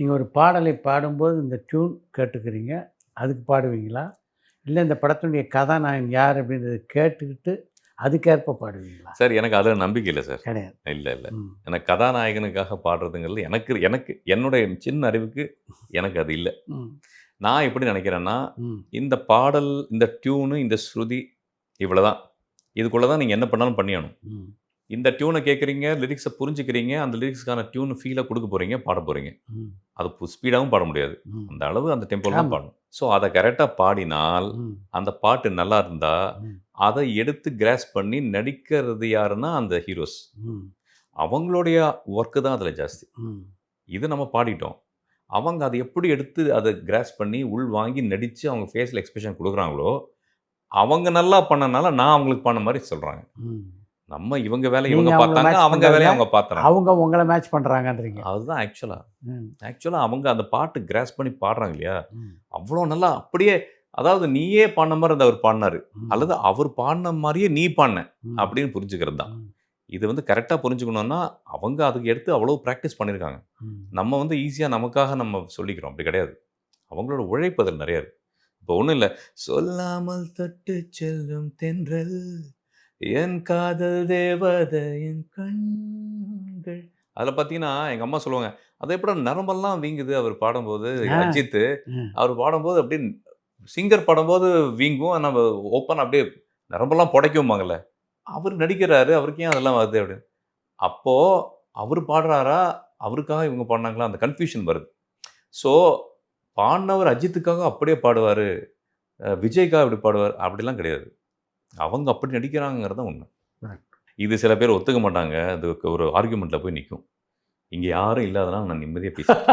நீங்கள் ஒரு பாடலை பாடும்போது இந்த டியூன் கேட்டுக்கிறீங்க, அதுக்கு பாடுவீங்களா? இல்லை இந்த படத்தினுடைய கதாநாயகன் யார் அப்படின்றத கேட்டுக்கிட்டு அதுக்கேற்ப பாடுவீங்களா? சார் எனக்கு அதில் நம்பிக்கை இல்லை சார். கிடையாது. இல்லை இல்லை. ம். எனக்கு கதாநாயகனுக்காக பாடுறதுங்கிறது எனக்கு எனக்கு என்னுடைய சின்ன அறிவுக்கு எனக்கு அது இல்லை. ம். நான் எப்படி நினைக்கிறேன்னா, ம். இந்த பாடல், இந்த டியூனு, இந்த ஸ்ருதி இவ்வளோதான். இதுக்குள்ள தான் நீங்க என்ன பண்ணாலும் பண்ணியாகணும். ம். இந்த டியூனை கேட்குறீங்க, லிரிக்ஸை புரிஞ்சுக்கிறீங்க, அந்த லிரிக்ஸ்க்கான டியூன் ஃபீலை கொடுக்க போறீங்க, பாட போறீங்க. ம். அது ஸ்பீடாகவும் பாட முடியாது. ம். அந்த அளவு அந்த டெம்போல தான் ஆமா. பாடணும். ஸோ அதை கரெக்ட்டா பாடினால், ம். அந்த பாட்டு நல்லா இருந்தா, ம். அதை எடுத்து கிராஸ்ப் பண்ணி நடிக்கிறது யாருன்னா அந்த ஹீரோஸ். ம். அவங்களுடைய ஒர்க்கு தான் அதில ஜாஸ்தி. ம். இது நம்ம பாடிட்டோம். அவங்க அத எப்படி எடுத்து அத கிராஸ்ப் பண்ணி உள் வாங்கி நடிச்சு அவங்க ஃபேஸ்ல எக்ஸ்பிரஷன் குடுக்குறாங்களோ, அவங்க நல்லா பண்ணனால நான் அவங்களுக்கு பண்ண மாரி சொல்றாங்க. ம். நம்ம இவங்க வேலைய நீங்க இவங்க அவங்கள பார்த்தாங்க, மேட்ச் அவங்க வேலைய பண்றதில்ல. அவங்க பார்த்துறாங்க. அவங்க உங்கள மேட்ச் பண்றாங்கன்றீங்க. அதுதான் ஆக்சுவலா. ம். ஆக்சுவலா அவங்க அந்த பாட்டு கிராஸ்ப் பண்ணி பாடுறாங்க இல்லையா? ம். அவ்வளோ நல்லா அப்படியே அதாவது நீயே பாடுன மாரி அந்த அவர் பாடுனாரு. ம். அல்லது அவர் பாடுன மாரியே நீ பாடுன ம். அப்படின்னு புரிஞ்சுக்கிறது தான். ம். இது வந்து கரெக்ட்டா புரிஞ்சுக்கணும்னா, அவங்க அதுக்கு எடுத்து அவ்வளோ பிராக்டிஸ் பண்ணியிருக்காங்க. ம். நம்ம வந்து ஈஸியா நமக்காக நம்ம சொல்லிக்கிறோம். அப்படி கிடையாது. அவங்களோட உழைப்பு அதில நெறைய இருக்கு. இப்போ ஒண்ணும் இல்ல. சொல்லாமல் தொட்டு செல்லும் தென்றல், என் காதல் தேவதையின் கண்கள். அதில பார்த்தீங்கன்னா, எங்க அம்மா சொல்லுவாங்க, "அது எப்படிடா நரம்பெல்லாம் வீங்குது அவர் பாடும்போது." ஆ. அஜித்து, ம். அவர் பாடும்போது அப்படியே சிங்கர் பாடும்போது வீங்கும். நம்ம ஓப்பனா அப்படியே நரம்பெல்லாம் புடைக்கும்பாங்கல்ல. அவரு நடிக்கிறாரு. அவருக்கு ஏன் அதெல்லாம் வருது அப்படின்னு. அப்போ அவரு பாடுறாரா? அவருக்காக இவங்க பாடுனாங்களா? அந்த கன்ஃப்யூஷன் வருது. ஸோ பாடுனவர் அஜித்துக்காக அப்படியே பாடுவாரு. விஜய்க்காக இப்படி பாடுவார். அப்படிலாம் கிடையாது. அவங்க அப்படி நடிக்கிறாங்கங்கிறது தான் உண்மை. கரெக்ட். இது சில பேர் ஒத்துக்க மாட்டாங்க. அது ஒரு ஆர்கியூமெண்ட்ல போய் நிக்கும். இங்க யாரும் இல்லாதனால நான் நிம்மதியா பேசுறேன்.